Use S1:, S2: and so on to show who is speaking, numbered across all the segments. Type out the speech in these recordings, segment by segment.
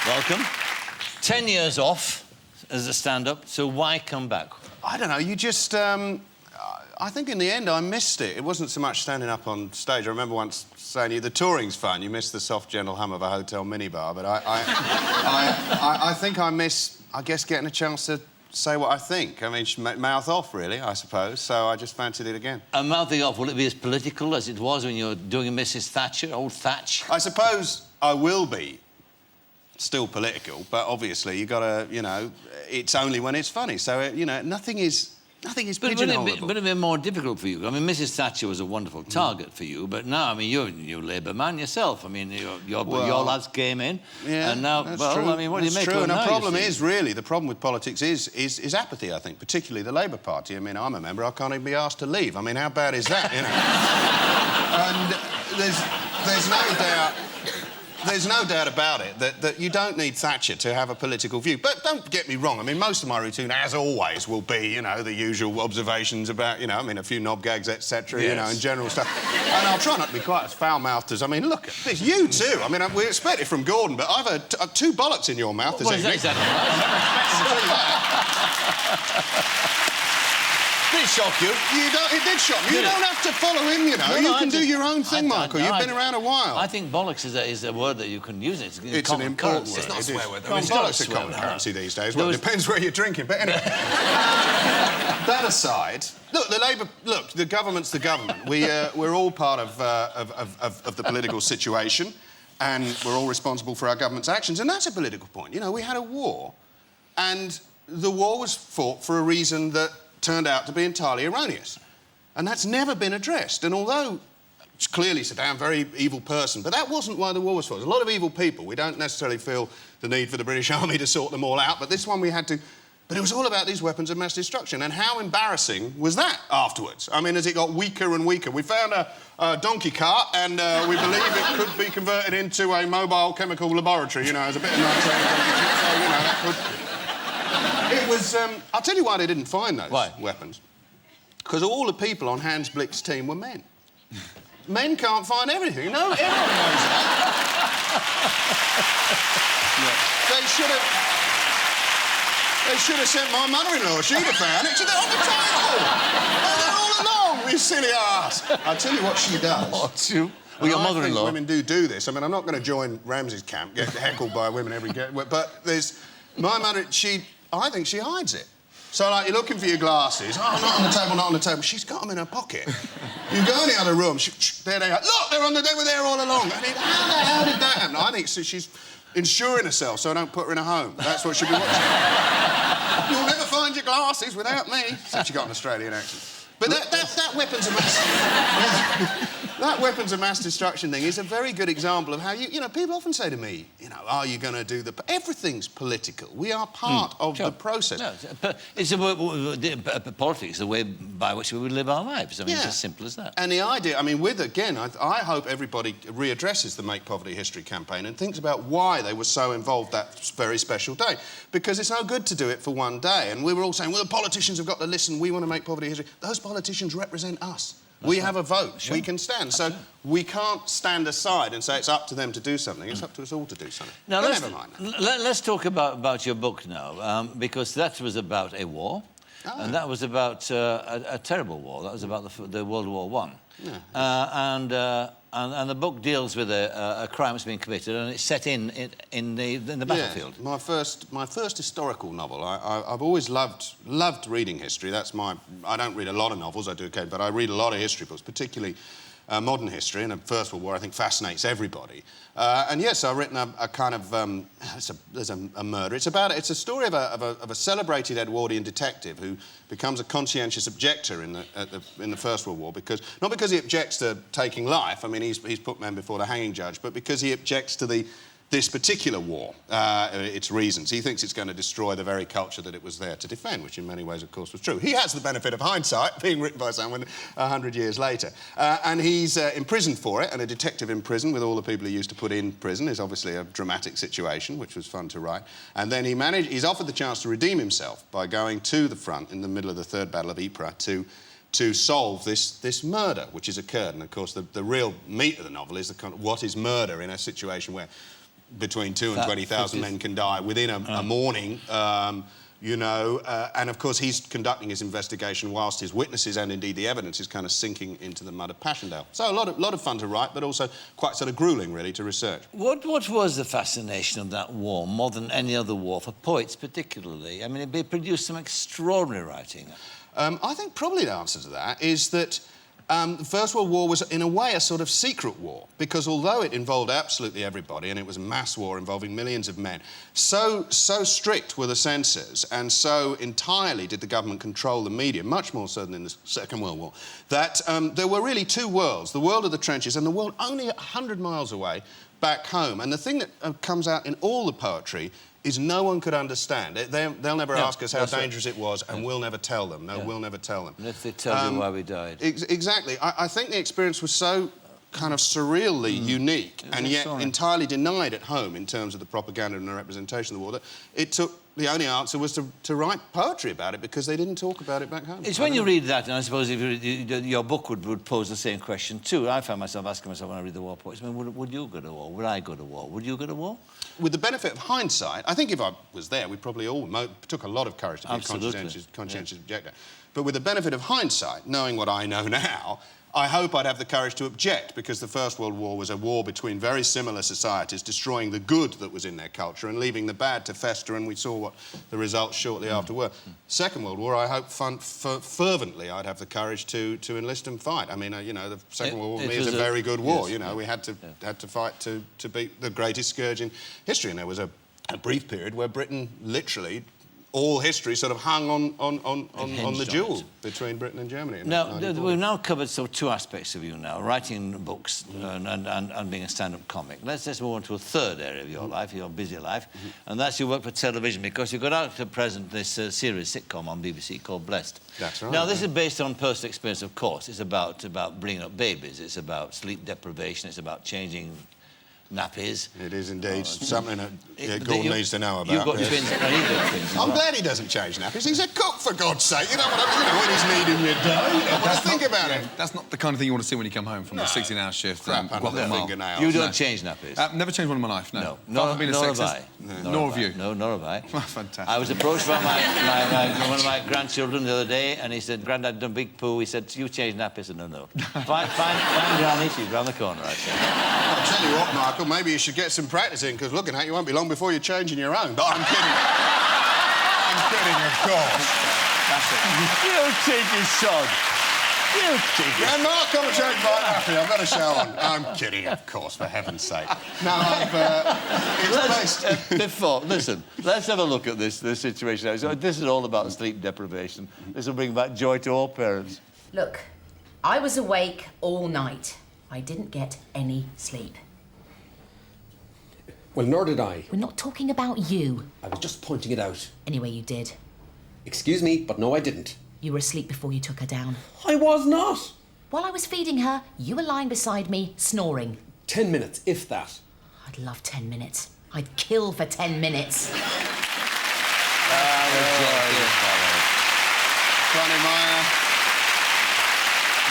S1: Welcome. 10 years off as a stand-up, so why come back?
S2: I don't know, you just... I think in the end I missed it. It wasn't so much standing up on stage. I remember once saying to you, the touring's fun, you miss the soft, gentle hum of a hotel minibar, but I think I miss, I guess, getting a chance to say what I think. I mean, mouth off, really, I suppose, so I just fancied it again.
S1: And mouthing off, will it be as political as it was when you were doing Mrs Thatcher, old Thatch?
S2: I suppose I will be still political, but obviously you've got to, you know, it's only when it's funny, so, you know, nothing is pigeonholable.
S1: But it'd be more difficult for you. I mean, Mrs Thatcher was a wonderful target for you, but now, I mean, you're a new Labour man yourself. I mean, your lads came in, and now,
S2: true.
S1: I mean, what do you make of it
S2: now?
S1: now?
S2: The problem is, really, the problem with politics is apathy, I think, particularly the Labour Party. I mean, I'm a member, I can't even be asked to leave. I mean, how bad is that, you know? And there's no doubt about it that you don't need Thatcher to have a political view. But don't get me wrong, I mean, most of my routine, as always, will be, you know, the usual observations about, you know, I mean, a few knob gags, etc., you know, and general stuff. And I'll try not to be quite as foul-mouthed as... I mean, look at this, you too. I mean, we expect it from Gordon, but I've had two bollocks in your mouth this evening.
S1: Did it shock you?
S2: It did shock me. You don't have to follow him, you know. You can do your own thing, Michael. You've been around a while.
S1: I think bollocks is a word that you can use. It's
S2: an important word.
S3: It's not a swear word, though.
S2: Bollocks are common currency these days. Well, it depends where you're drinking. But anyway, that aside, look, the government's the government. We're all part of the political situation, and we're all responsible for our government's actions, and that's a political point. You know, we had a war, and the war was fought for a reason that turned out to be entirely erroneous. And that's never been addressed. And although it's clearly Saddam, a very evil person, but that wasn't why the war was fought. There's a lot of evil people. We don't necessarily feel the need for the British Army to sort them all out, but this one we had to... But it was all about these weapons of mass destruction, and how embarrassing was that afterwards? I mean, as it got weaker and weaker. We found a donkey cart, and we believe it could be converted into a mobile chemical laboratory, you know, as a bit of nitrate. So, you know, that could... It was... I'll tell you why they didn't find those weapons. Because all the people on Hans Blick's team were men. Men can't find everything. No, everyone knows that. They should have sent my mother-in-law. She'd have found it. They're on the table. They're all along, you silly ass. I'll tell you what she does.
S1: What, you? Well, your mother-in-law.
S2: I think women do this. I mean, I'm not going to join Ramsay's camp, get heckled by women every... But there's... My mother, I think she hides it. So, like, you're looking for your glasses. Oh, not on the table, not on the table. She's got them in her pocket. You go in the other room, there they are. Look, they're on the... They were there all along. I think, how the hell did that happen? I think she's insuring herself so I don't put her in a home. That's what she'll be watching. You'll never find your glasses without me. Except she got an Australian accent. But that weapons of mass... That weapons of mass destruction thing is a very good example of how you know, people often say to me, you know, are you going to do the... Everything's political. We are part of the process.
S1: No, it's politics, the way by which we would live our lives. I mean, it's as simple as that.
S2: And the idea, I mean, again, I hope everybody readdresses the Make Poverty History campaign and thinks about why they were so involved that very special day. Because it's no good to do it for one day. And we were all saying, well, the politicians have got to listen, we want to make poverty history. Those politicians represent us. We have a vote. We can stand. So we can't stand aside and say it's up to them to do something. It's up to us all to do something.
S1: Now,
S2: never mind that.
S1: Let's talk about your book now, because that was about a war, and that was about a terrible war. That was about the World War I. Yeah. And the book deals with a crime that's been committed, and it's set in the battlefield.
S2: My first historical novel. I've always loved reading history. That's my... I don't read a lot of novels, I do okay, but I read a lot of history books, particularly modern history, and the First World War, I think, fascinates everybody. And yes, I've written a kind of... there's a murder. It's a story of a celebrated Edwardian detective who becomes a conscientious objector in the First World War, not because he objects to taking life, I mean, he's put men before the hanging judge, but because he objects to this particular war, its reasons. He thinks it's going to destroy the very culture that it was there to defend, which in many ways, of course, was true. He has the benefit of hindsight, being written by someone 100 years later. And he's imprisoned for it, and a detective in prison with all the people he used to put in prison is obviously a dramatic situation, which was fun to write. And then he's offered the chance to redeem himself by going to the front in the middle of the Third Battle of Ypres to solve this murder which has occurred. And, of course, the real meat of the novel is what is murder in a situation where between 2,000 and 20,000 men can die within a morning. You know, and of course he's conducting his investigation whilst his witnesses and indeed the evidence is kind of sinking into the mud of Passchendaele. So a lot of fun to write, but also quite sort of gruelling, really, to research.
S1: What was the fascination of that war, more than any other war, for poets particularly? I mean, it produced some extraordinary writing.
S2: I think probably the answer to that is that the First World War was, in a way, a sort of secret war, because although it involved absolutely everybody, and it was a mass war involving millions of men, so strict were the censors, and so entirely did the government control the media, much more so than in the Second World War, that there were really two worlds, the world of the trenches and the world only 100 miles away back home. And the thing that comes out in all the poetry is no one could understand it. They'll never ask us how dangerous it was, and we'll never tell them. No, we'll never tell them.
S1: Unless they tell you why we died.
S2: Exactly. I think the experience was so kind of surreally unique and yet entirely denied at home in terms of the propaganda and the representation of the war, that it took... The only answer was to write poetry about it, because they didn't talk about it back home.
S1: It's when you read that, and I suppose if your book would pose the same question too. I find myself asking myself when I read the war poets, I mean, would you go to war? Would I go to war? Would you go to war?
S2: With the benefit of hindsight, I think if I was there, we probably all took a lot of courage to be a conscientious objector. But with the benefit of hindsight, knowing what I know now, I hope I'd have the courage to object, because the First World War was a war between very similar societies, destroying the good that was in their culture and leaving the bad to fester, and we saw what the results shortly after were. Second World War, I hope fervently I'd have the courage to enlist and fight. I mean, you know, the Second World War for me is a very good war. Yes, you know, we had to fight to beat the greatest scourge in history, and there was a brief period where Britain literally... all history sort of hung on the duel between Britain and Germany.
S1: Now, we've now covered two aspects of you now, writing books and being a stand-up comic. Let's move on to a third area of your life, your busy life, and that's your work for television, because you've got out to present this series, sitcom on BBC called Blessed.
S2: That's right.
S1: Now, this is based on personal experience, of course. It's about bringing up babies. It's about sleep deprivation. It's about changing nappies.
S2: It is indeed something that Gordon needs to know about.
S1: You've got twins, and he's got twins.
S2: I'm glad he doesn't change nappies. He's a cook, for God's sake. You know what I mean? You know, when he's needing your dough, you know what I think about it.
S3: That's not the kind of thing you want to see when you come home from a 16-hour shift.
S2: Fingernails.
S1: You don't change nappies?
S3: Never changed one in my life, no.
S1: Nor have I.
S3: Nor have you.
S1: No, nor have I.
S3: Fantastic.
S1: I was approached by one of my grandchildren the other day, and he said, "Grandad done big poo." He said, "You change nappies?" I said, "No. Fine, Granny, she's round the corner," I said.
S2: I'll tell you what, Michael, maybe you should get some practice in, because looking at you won't be long before you're changing your own. But I'm kidding. I'm kidding, of course.
S1: That's it. You cheeky sod. You cheeky.
S2: Grandma, come and change my nappy. I've got a show on. I'm kidding, of course, for heaven's sake. No,
S1: listen, let's have a look at this situation. So this is all about sleep deprivation. This will bring back joy to all parents.
S4: Look, I was awake all night. I didn't get any sleep.
S5: Well, nor did I.
S4: We're not talking about you.
S5: I was just pointing it out.
S4: Anyway, you did.
S5: Excuse me, but no, I didn't.
S4: You were asleep before you took her down.
S5: I was not.
S4: While I was feeding her, you were lying beside me, snoring.
S5: 10 minutes, if that.
S4: I'd love 10 minutes. I'd kill for 10 minutes.
S2: Funny,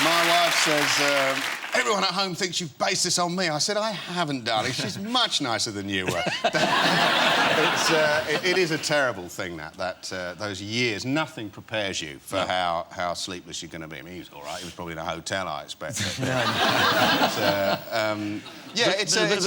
S2: my wife says, everyone at home thinks you've based this on me. I said, I haven't, darling. She's much nicer than you were. It is a terrible thing, those years. Nothing prepares you for how sleepless you're going to be. I mean, he was all right. He was probably in a hotel, I expect.
S1: But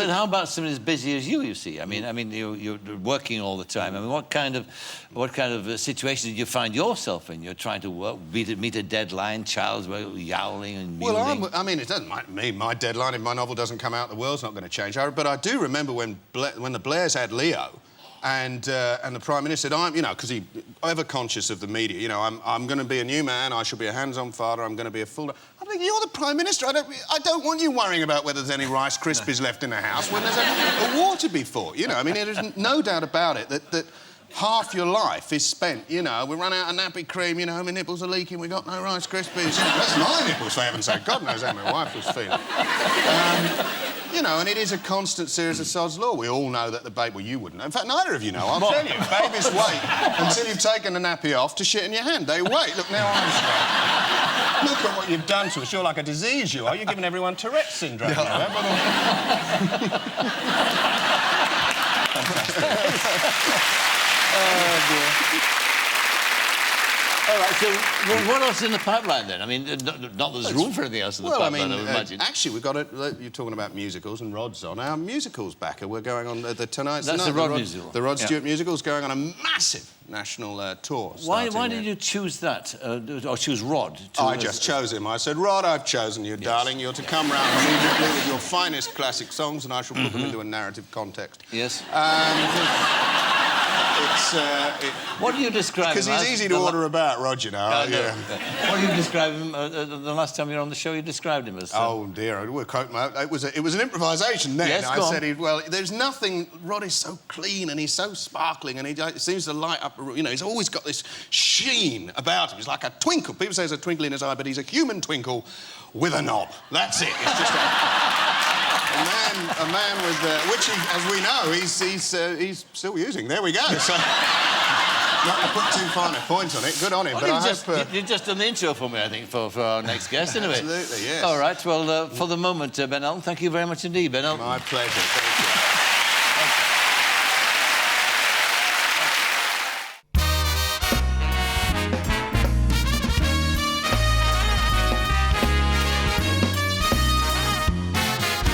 S1: how about someone as busy as you see? I mean, you're working all the time. I mean, what kind of situation did you find yourself in? You're trying to work, meet a deadline, child's yowling and mewling.
S2: Well, I mean, it doesn't mean my deadline. If my novel doesn't come out, the world's not going to change. But I do remember when the Blairs had Leo, and the Prime Minister said, because he's ever conscious of the media, you know, I'm going to be a new man, I shall be a hands-on father, I'm going to be a full... I think you're the Prime Minister. I don't want you worrying about whether there's any Rice Krispies left in the house when there's a war to be fought, you know. I mean, there's no doubt about it that half your life is spent, you know, we run out of nappy cream, you know, my nipples are leaking, we got no Rice Krispies. That's my nipples, for heaven's sake. God knows how my wife was feeling. You know, and it is a constant series of sod's law. We all know that the baby... Well, you wouldn't know. In fact, neither of you know. I'll tell you. Babies wait until you've taken the nappy off to shit in your hand. They wait. Look, now I'm straight. Look at what you've done to us. You're like a disease, you are. You're giving everyone Tourette's syndrome.
S1: Oh, dear. All right, so what else is in the pipeline then? I mean, not that there's room for anything else in the pipeline, I would imagine.
S2: Actually, we've got you're talking about musicals and Rod's on. Our musical's back. We're going on the tonight's
S1: That's
S2: the
S1: the Rod musical.
S2: The Rod Stewart musical's going on a massive national tour.
S1: Why did you choose that, or choose Rod?
S2: I just chose him. I said, Rod, I've chosen you, darling. You're to come round immediately with your finest classic songs, and I shall put them into a narrative context.
S1: Yes.
S2: What
S1: do you describe him as?
S2: Because he's easy to order about, Rod, you know.
S1: Yeah. What do you describe him... the last time you were on the show, you described him as...
S2: Oh, dear. It was an improvisation then.
S1: Yes,
S2: I said, well, there's nothing... Rod is so clean and he's so sparkling and he seems to light up... You know, he's always got this sheen about him. He's like a twinkle. People say there's a twinkle in his eye, but he's a human twinkle with a knob. That's it. It's just a man with... which, as we know, he's still using. There we go. So, not to put too fine a point on it. Good on him,
S1: well,
S2: but I
S1: hope... You've just done the intro for me, I think, for our next guest, anyway.
S2: Absolutely, yes.
S1: All right, well, for the moment, Ben Elton, thank you very much indeed, Ben Elton.
S2: My pleasure. Thank you.